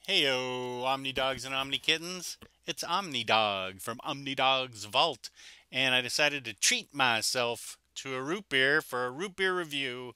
Heyo, Omni Dogs and Omni Kittens. It's Omni Dog from Omni Dog's Vault, and I decided to treat myself to a root beer for a root beer review.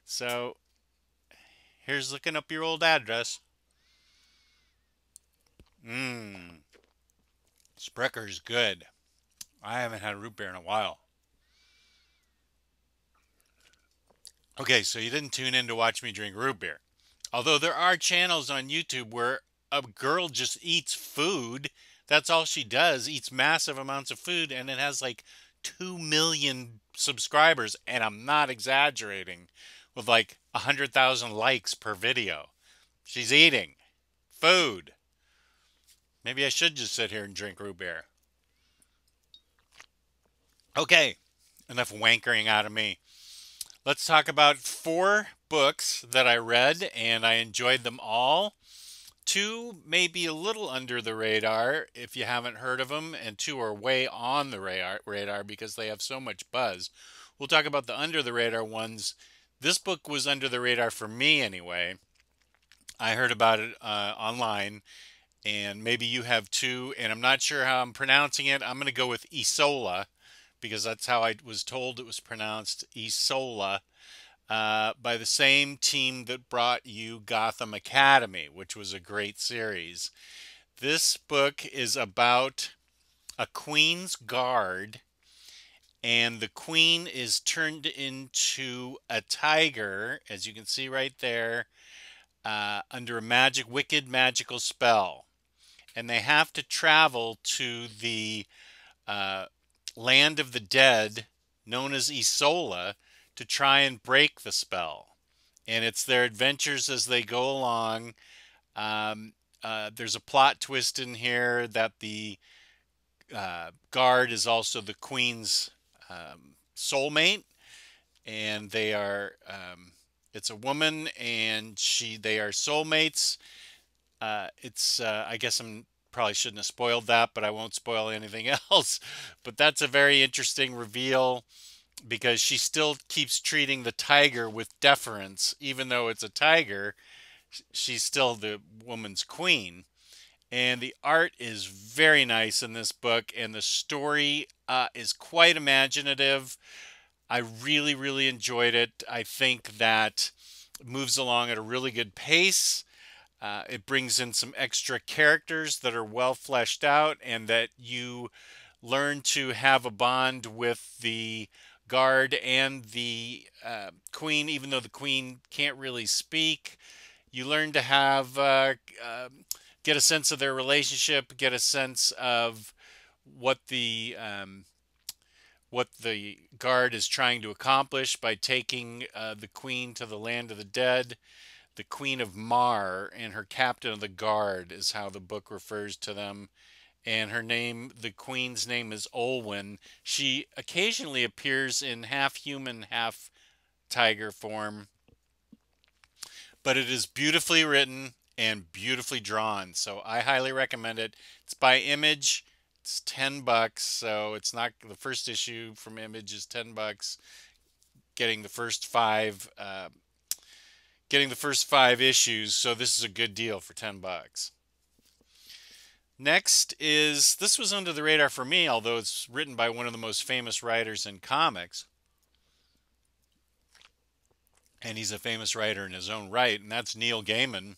So here's looking up your old address. Mmm, Sprecker's good. I haven't had a root beer in a while. Okay, so you didn't tune in to watch me drink root beer. Although there are channels on YouTube where a girl just eats food. That's all she does, eats massive amounts of food, and it has like 2 million subscribers. And I'm not exaggerating, with like 100,000 likes per video. She's eating food. Maybe I should just sit here and drink root beer. Okay, enough wankering out of me. Let's talk about four books that I read and I enjoyed them all. Two may be a little under the radar if you haven't heard of them, and two are way on the radar because they have so much buzz. We'll talk about the under the radar ones. This book was under the radar for me anyway. I heard about it online, and maybe you have too, and I'm not sure how I'm pronouncing it. I'm going to go with Isola because that's how I was told it was pronounced, Isola, by the same team that brought you Gotham Academy, which was a great series. This book is about a queen's guard, and the queen is turned into a tiger, as you can see right there, under a wicked magical spell. And they have to travel to the uh, land of the dead, known as Isola, to try and break the spell. And it's their adventures as they go along. Um, there's a plot twist in here that the guard is also the queen's soulmate, and they are. It's a woman, and they are soulmates. It's. I guess I'm probably shouldn't have spoiled that, but I won't spoil anything else. But that's a very interesting reveal because she still keeps treating the tiger with deference, even though it's a tiger. She's still the woman's queen. And the art is very nice in this book, and the story is quite imaginative. I really, really enjoyed it. I think that it moves along at a really good pace. It brings in some extra characters that are well fleshed out, and that you learn to have a bond with the guard and the queen, even though the queen can't really speak. You learn to have get a sense of their relationship, get a sense of what the um, what the guard is trying to accomplish by taking the queen to the land of the dead. The Queen of Mar and her captain of the guard is how the book refers to them. And her name, the queen's name, is Olwen. She occasionally appears in half human, half tiger form, but it is beautifully written and beautifully drawn. So I highly recommend it. It's by Image. It's $10, so it's not the first issue from Image is $10. Getting the first five, getting the first five issues. So this is a good deal for $10. Next is this was under the radar for me, although it's written by one of the most famous writers in comics, and he's a famous writer in his own right, and that's Neil Gaiman,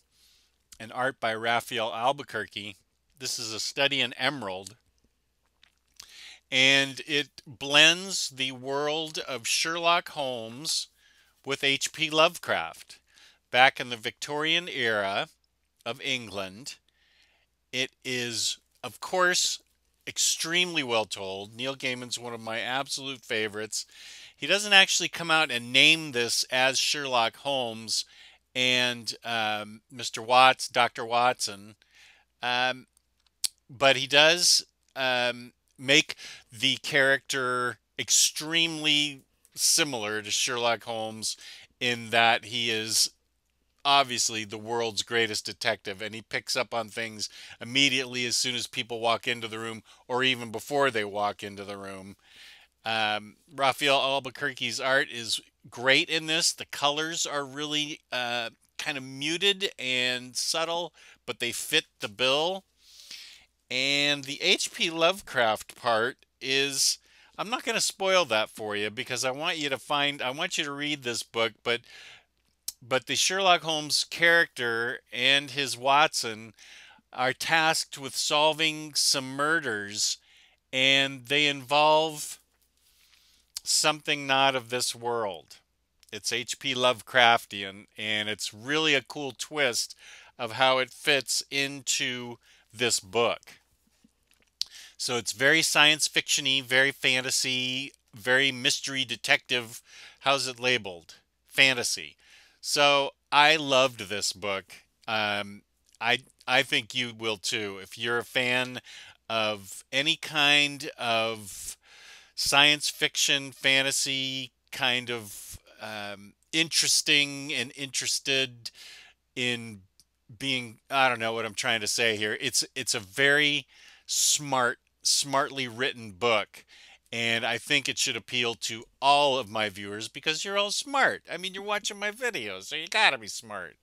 and art by Raphael Albuquerque. This is a study in emerald, and it blends the world of Sherlock Holmes with H.P. Lovecraft. Back in the Victorian era of England, it is, of course, extremely well told. Neil Gaiman's one of my absolute favorites. He doesn't actually come out and name this as Sherlock Holmes and Mr. Dr. Watson, um, but he does make the character extremely similar to Sherlock Holmes in that he is obviously the world's greatest detective, and he picks up on things immediately as soon as people walk into the room or even before they walk into the room. Raphael Albuquerque's art is great in this. The colors are really kind of muted and subtle, but they fit the bill. And the H.P. Lovecraft part is, I'm not going to spoil that for you because I want you to read this book, but the Sherlock Holmes character and his Watson are tasked with solving some murders, and they involve something not of this world. It's H.P. Lovecraftian, and it's really a cool twist of how it fits into this book. So it's very science fiction-y, very fantasy, very mystery detective. How's it labeled? Fantasy. So I loved this book. Um, I think you will too. If you're a fan of any kind of science fiction, fantasy, kind of interesting and interested in being, I don't know what I'm trying to say here. It's a very smartly written book, and I think it should appeal to all of my viewers because you're all smart. I mean, you're watching my videos, so you got to be smart.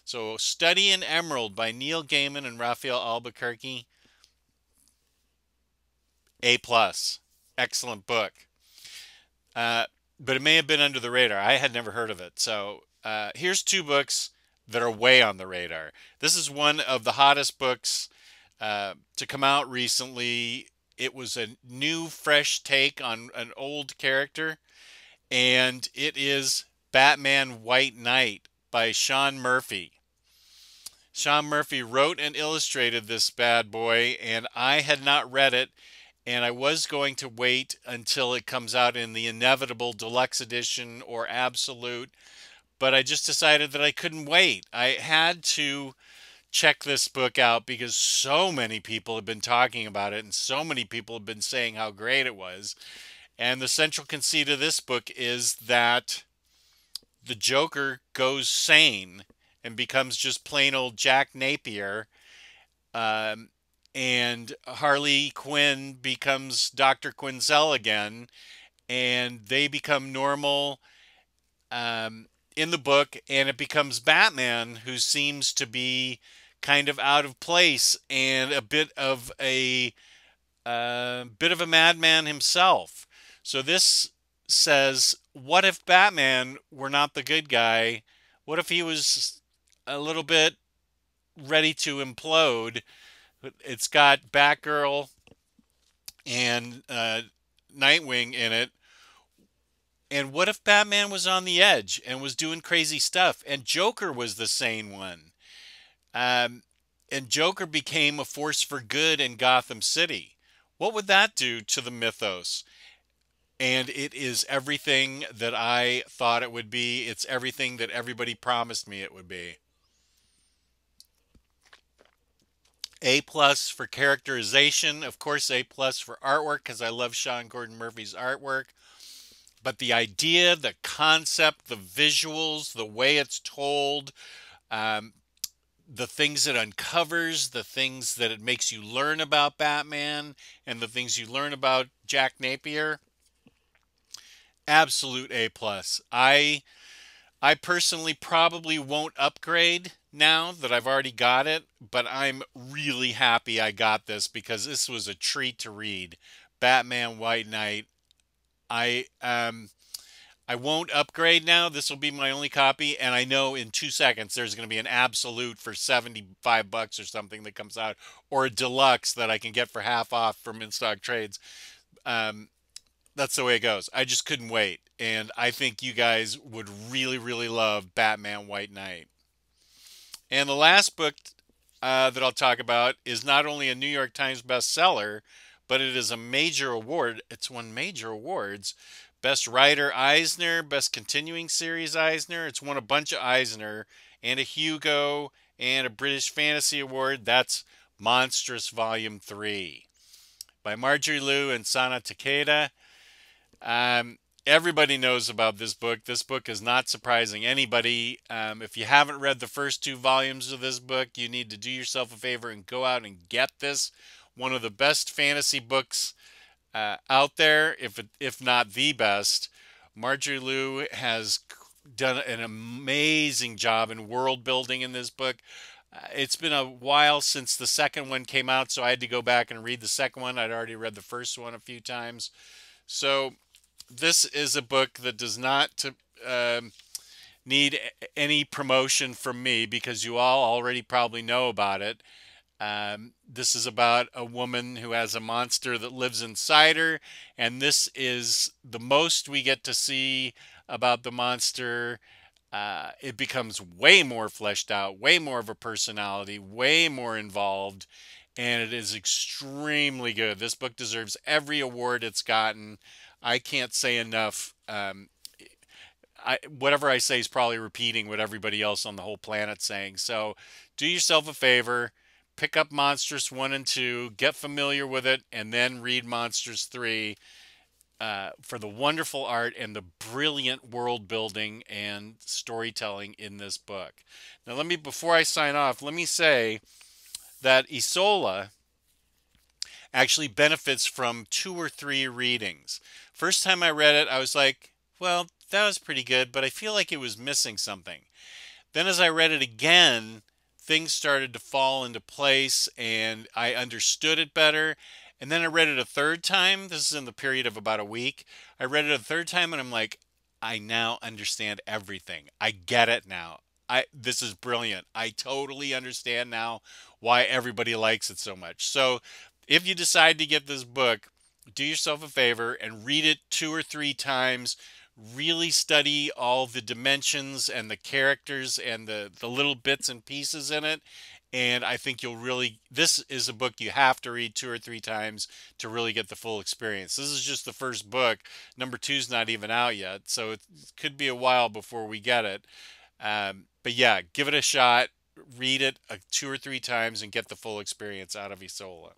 So, Study in Emerald by Neil Gaiman and Raphael Albuquerque, A plus, excellent book. Uh, but it may have been under the radar. I had never heard of it. So here's two books that are way on the radar. This is one of the hottest books to come out recently. It was a new, fresh take on an old character, and it is Batman White Knight by Sean Murphy. Sean Murphy wrote and illustrated this bad boy, and I had not read it, and I was going to wait until it comes out in the inevitable deluxe edition or absolute, but I just decided that I couldn't wait. I had to check this book out because so many people have been talking about it and so many people have been saying how great it was. And the central conceit of this book is that the Joker goes sane and becomes just plain old Jack Napier. Um, and Harley Quinn becomes Dr. Quinzel again, and they become normal in the book, and it becomes Batman, who seems to be kind of out of place and a bit of a madman himself. So this says, what if Batman were not the good guy? What if he was a little bit ready to implode? It's got Batgirl and Nightwing in it. And what if Batman was on the edge and was doing crazy stuff and Joker was the sane one? Um, and Joker became a force for good in Gotham City. What would that do to the mythos? And it is everything that I thought it would be. It's everything that everybody promised me it would be. A plus for characterization, of course, A plus for artwork because I love Sean Gordon Murphy's artwork. But the idea, the concept, the visuals, the way it's told, um, the things it uncovers, the things that it makes you learn about Batman, and the things you learn about Jack Napier, absolute A plus. I personally probably won't upgrade now that I've already got it, but I'm really happy I got this because this was a treat to read. Batman White Knight. I I won't upgrade now. This will be my only copy, and I know in 2 seconds there's going to be an absolute for 75 bucks or something that comes out, or a deluxe that I can get for half off from in stock trades. Um, that's the way it goes. I just couldn't wait, and I think you guys would really love Batman White Knight. And the last book that I'll talk about is not only a New York Times bestseller, but it is a major award. It's won major awards. Best Writer Eisner, Best Continuing Series Eisner. It's won a bunch of Eisner and a Hugo and a British Fantasy Award. That's Monstress Volume 3 by Marjorie Liu and Sana Takeda. Everybody knows about this book. This book is not surprising anybody. If you haven't read the first 2 volumes of this book, you need to do yourself a favor and go out and get this. One of the best fantasy books out there, if not the best. Marjorie Liu has done an amazing job in world building in this book. It's been a while since the second one came out, so I had to go back and read the second one. I'd already read the first one a few times. So this is a book that does not need any promotion from me because you all already probably know about it. This is about a woman who has a monster that lives inside her, and this is the most we get to see about the monster. It becomes way more fleshed out, way more of a personality, way more involved, and it is extremely good. This book deserves every award it's gotten. I can't say enough. Whatever I say is probably repeating what everybody else on the whole planet's saying. So do yourself a favor, pick up Monstress 1 and 2, get familiar with it, and then read Monstress 3 for the wonderful art and the brilliant world building and storytelling in this book. Now, before I sign off, let me say that Isola actually benefits from 2 or 3 readings. First time I read it, I was like, well, that was pretty good, but I feel like it was missing something. Then as I read it again, things started to fall into place and I understood it better. And then I read it a third time. This is in the period of about a week. I read it a third time and I'm like, I now understand everything. I get it now. This is brilliant. I totally understand now why everybody likes it so much. So, if you decide to get this book, do yourself a favor and read it 2 or 3 times. Really study all the dimensions and the characters and the little bits and pieces in it. And I think this is a book you have to read 2 or 3 times to really get the full experience. This is just the first book. Number two's not even out yet. So it could be a while before we get it. But yeah, give it a shot. Read it 2 or 3 times and get the full experience out of Isola.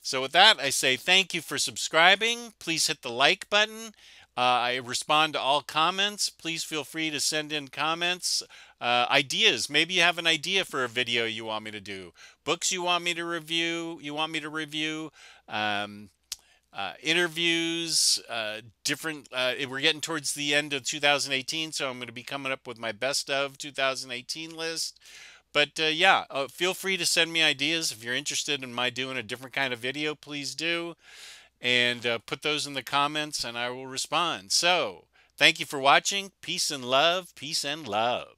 So with that, I say thank you for subscribing. Please hit the like button. I respond to all comments. Please feel free to send in comments, ideas. Maybe you have an idea for a video you want me to do, books you want me to review. Um, Interviews, different. We're getting towards the end of 2018, so I'm going to be coming up with my best of 2018 list. But yeah, feel free to send me ideas. If you're interested in my doing a different kind of video, please do. And put those in the comments and I will respond. So, thank you for watching. Peace and love. Peace and love.